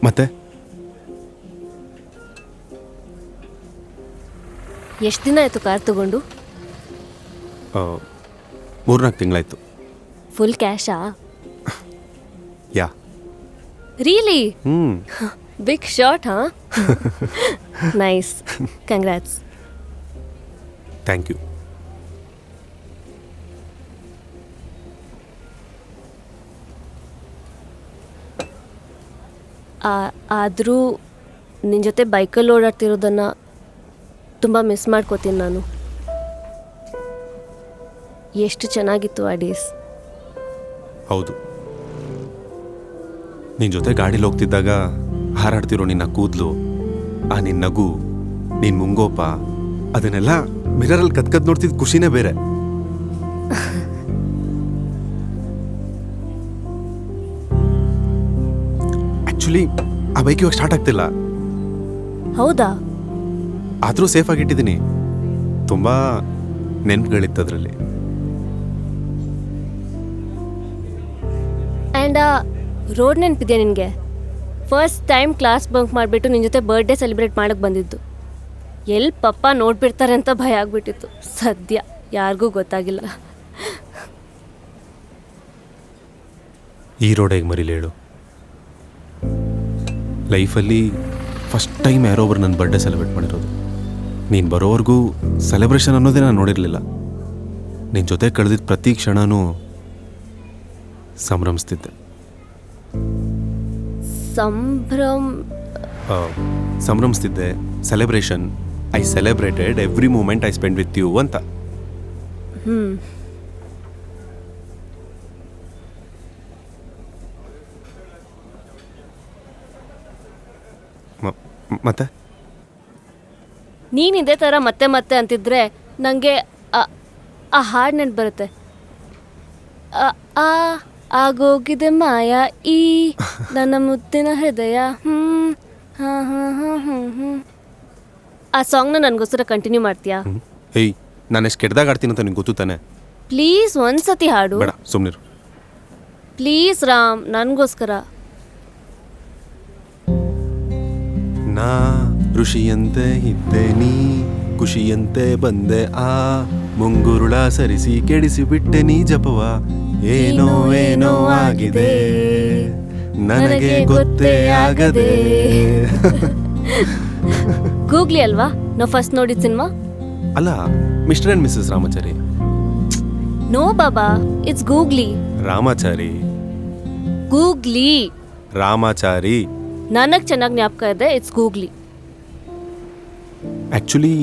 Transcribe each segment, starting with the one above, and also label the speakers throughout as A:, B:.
A: ಮತ್ತೆ
B: ಎಷ್ಟು ದಿನ ಆಯಿತು ಕಾರ್ ತಗೊಂಡು?
A: 3-4 ತಿಂಗಳಾಯ್ತು.
B: ಫುಲ್ ಕ್ಯಾಶಾ?
A: ಯಾ.
B: ರಿಯಲಿ?
A: ಹ್ಞೂ.
B: ಬಿಗ್ ಶಾಟ್, ಹಾ? Nice, congrats.
A: Thank you.
B: ಆದರೂ ನಿನ್ನ ಜೊತೆ ಬೈಕಲ್ಲಿ ಓಡಾಡ್ತಿರೋದನ್ನು ತುಂಬ ಮಿಸ್ ಮಾಡ್ಕೋತೀನಿ ನಾನು. ಎಷ್ಟು ಚೆನ್ನಾಗಿತ್ತು ಆ ಡೇಸ್.
A: ಹೌದು, ನಿನ್ನ ಜೊತೆ ಗಾಡೀಲಿ ಹೋಗ್ತಿದ್ದಾಗ ಹಾರಾಡ್ತಿರೋ ನಿನ್ನ ಕೂದಲು, ಆ ನಿನ್ನ ನಗು, ನಿನ್ನ ಮುಂಗೋಪ, ಅದನ್ನೆಲ್ಲ ಮಿರರಲ್ಲಿ ಕದ್ಕದ್ ನೋಡ್ತಿದ್ದ ಖುಷಿನೇ ಬೇರೆ. ಆ್ಯಕ್ಚುಲಿ ಆ ಬೈಕ್ ಇವಾಗ ಸ್ಟಾರ್ಟ್ ಆಗ್ತಿಲ್ಲ.
B: ಹೌದಾ?
A: ಆದರೂ ಸೇಫಾಗಿ ಇಟ್ಟಿದ್ದೀನಿ. ತುಂಬ ನೆನಪುಗಳಿತ್ತು ಅದರಲ್ಲಿ.
B: ಆ್ಯಂಡ್ ರೋಡ್ ನೆನಪಿದೆಯಾ ನಿನಗೆ? ಫಸ್ಟ್ ಟೈಮ್ ಕ್ಲಾಸ್ ಬಂಕ್ ಮಾಡಿಬಿಟ್ಟು ನಿನ್ನ ಜೊತೆ ಬರ್ಡೇ ಸೆಲೆಬ್ರೇಟ್ ಮಾಡೋಕ್ಕೆ ಬಂದಿದ್ದು. ಎಲ್ಲಿ ಪಪ್ಪ ನೋಡ್ಬಿಡ್ತಾರೆ ಅಂತ ಭಯ ಆಗ್ಬಿಟ್ಟಿತ್ತು. ಸದ್ಯ ಯಾರಿಗೂ ಗೊತ್ತಾಗಿಲ್ಲ.
A: ಈ ರೋಡ್ ಹೇಗೆ ಮರಿಲಿ ಹೇಳು? ಲೈಫಲ್ಲಿ ಫಸ್ಟ್ ಟೈಮ್ ಯಾರೋ ಒಬ್ರು ನನ್ನ ಬರ್ಡೇ ಸೆಲೆಬ್ರೇಟ್ ಮಾಡಿರೋದು. ನೀನು ಬರೋವರೆಗೂ ಸೆಲೆಬ್ರೇಷನ್ ಅನ್ನೋದೇ ನಾನು ನೋಡಿರಲಿಲ್ಲ. ನಿನ್ನ ಜೊತೆ ಕಳೆದಿದ್ದ ಪ್ರತಿ ಕ್ಷಣನೂ ಸಂಭ್ರಮಿಸ್ತಿದ್ದೆ. ಸಂಭ್ರಮಿಸ್ತಿದ್ದೆ. Celebration. I celebrated every moment I spend with you ಅಂತ. ಮತ್ತೆ
B: ನೀನು ಇದೇ ಥರ ಮತ್ತೆ ಮತ್ತೆ ಅಂತಿದ್ರೆ ನನಗೆ ಆ ಹಾಡು ನೆನಪು ಬರುತ್ತೆ. ಆಗೋಗಿದೆ ಮಾಯ ಈ ನನ್ನ ಮುದ್ದಿನ ಹೃದಯ. ಆ ಸಾಂಗ್ನ ನನಗೋಸ್ಕರ ಕಂಟಿನ್ಯೂ ಮಾಡ್ತೀಯಾ?
A: ಹೇಯ್, ನಾನು ಎಷ್ಟು ಕೆಟ್ಟದಾಗ ಆಡ್ತೀನಿ ಅಂತ ನಿಂಗೆ ಗೊತ್ತು ತಾನೆ.
B: ಪ್ಲೀಸ್ ಒಂದ್ಸತಿ ಹಾಡು.
A: ಬೇಡ, ಸುಮ್ಮನಿರು.
B: ಪ್ಲೀಸ್ ರಾಮ್, ನನಗೋಸ್ಕರ.
A: ನಾ ಋಷಿಯಂತೆ ಇದ್ದೆ, ನೀ ಖುಷಿಯಂತೆ ಬಂದೆ, ಆ ಮುಂಗುರುಳ ಸರಿಸಿ ಕೆಡಿಸಿ ಬಿಟ್ಟೆ ನೀ ಜಪವ. ಏನೋ ಏನೋ ಆಗಿದೆ ನನಗೆ ಗೊತ್ತೇ ಆಗದೆ.
B: ಗೂಗ್ಲಿ ಅಲ್ವಾ ನಾವು ಫಸ್ಟ್ ನೋಡಿದ ಸಿನಿಮಾ?
A: ಅಲ್ಲ, ಮಿಸ್ಟರ್ ಅಂಡ್ ಮಿಸಸ್ ರಾಮಾಚಾರಿ.
B: ನೋ ಬಾಬಾ, it's Googly.
A: Ramachari.
B: Googly.
A: Ramachari.
B: ನನಗೆ ಚೆನ್ನಾಗಿ ಜ್ಞಾಪಕ ಇದೆ, ಇಟ್ಸ್ ಗೂಗ್ಲಿ.
A: ಆ್ಯಕ್ಚುಲಿ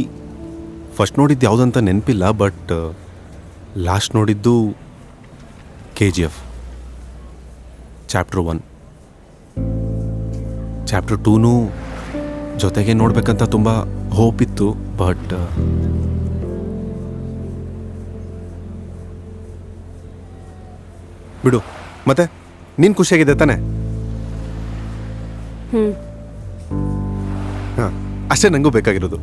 A: ಫಸ್ಟ್ ನೋಡಿದ್ದು ಯಾವುದಂತ ನೆನಪಿಲ್ಲ, ಬಟ್ ಲಾಸ್ಟ್ ನೋಡಿದ್ದು KGF ಚಾಪ್ಟರ್ 1. ಚಾಪ್ಟರ್ 2ನೂ ಜೊತೆಗೆ ನೋಡ್ಬೇಕಂತ ತುಂಬ ಹೋಪ್ ಇತ್ತು, ಬಟ್ ಬಿಡು. ಮತ್ತೆ ನೀನು ಖುಷಿಯಾಗಿದೆ ತಾನೆ? ಹಾಂ, ಅಷ್ಟೇ ನನಗೂ ಬೇಕಾಗಿರೋದು.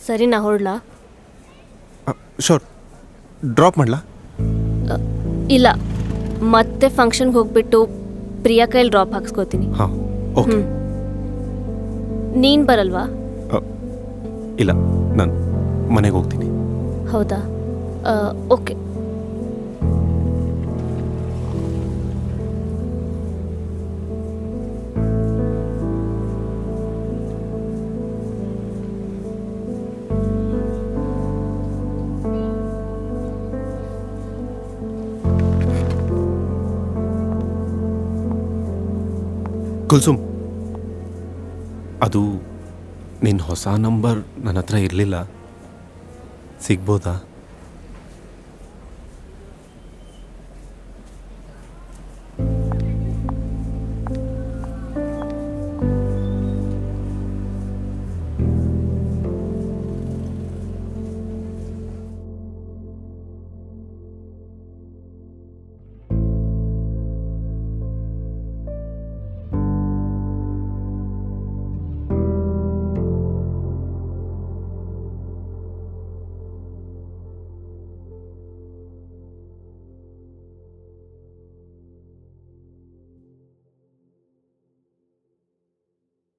B: ಸರಿ, ನಾ ಹೊರಡ್ಲಾ?
A: ಶೋರ್, ಡ್ರಾಪ್ ಮಾಡಲಾ?
B: ಇಲ್ಲ, ಮತ್ತೆ ಫಂಕ್ಷನ್ಗೆ ಹೋಗ್ಬಿಟ್ಟು ಪ್ರಿಯಾ ಕೈಲಿ ಡ್ರಾಪ್ ಹಾಕ್ಸ್ಕೋತೀನಿ.
A: ಹಾಂ, ಓಕೆ.
B: ನೀನು ಬರಲ್ವಾ?
A: ಇಲ್ಲ, ನಾನು ಮನೆಗೆ ಹೋಗ್ತೀನಿ.
B: ಹೌದಾ? ಓಕೆ.
A: ಕುಲ್ಸುಮ್, ಅದು ನಿನ್ನ ಹೊಸ ನಂಬರ್ ನನ್ನ ಹತ್ರ ಇರಲಿಲ್ಲ, ಸಿಗ್ಬೋದಾ?